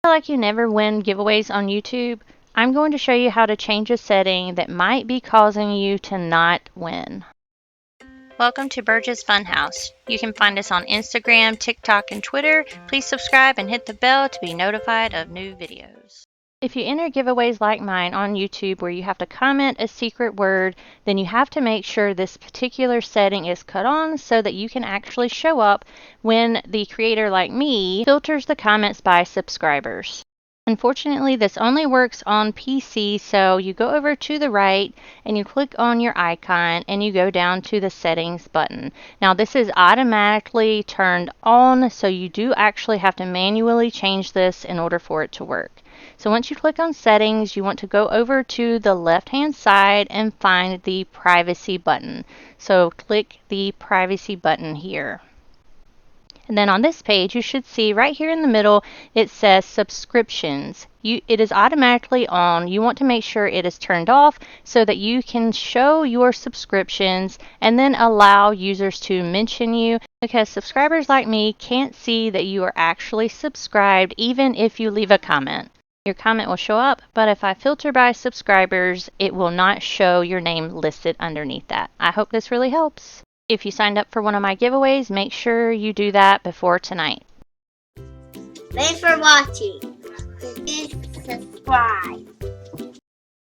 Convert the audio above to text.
Feel like you never win giveaways on YouTube? I'm going to show you how to change a setting that might be causing you to not win. Welcome to Burge's Funhouse. You can find us on Instagram, TikTok, and Twitter. Please subscribe and hit the bell to be notified of new videos. If you enter giveaways like mine on YouTube where you have to comment a secret word, then you have to make sure this particular setting is cut on so that you can actually show up when the creator like me filters the comments by subscribers. Unfortunately, this only works on PC, so you go over to the right and you click on your icon and you go down to the settings button. Now this is automatically turned on, so you do actually have to manually change this in order for it to work. So once you click on settings, you want to go over to the left hand side and find the privacy button. So click the privacy button here. And then on this page, you should see right here in the middle, it says subscriptions. It is automatically on. You want to make sure it is turned off so that you can show your subscriptions and then allow users to mention you, because subscribers like me can't see that you are actually subscribed even if you leave a comment. Your comment will show up, but if I filter by subscribers, it will not show your name listed underneath that. I hope this really helps. If you signed up for one of my giveaways, make sure you do that before tonight. Thanks for watching. Please subscribe.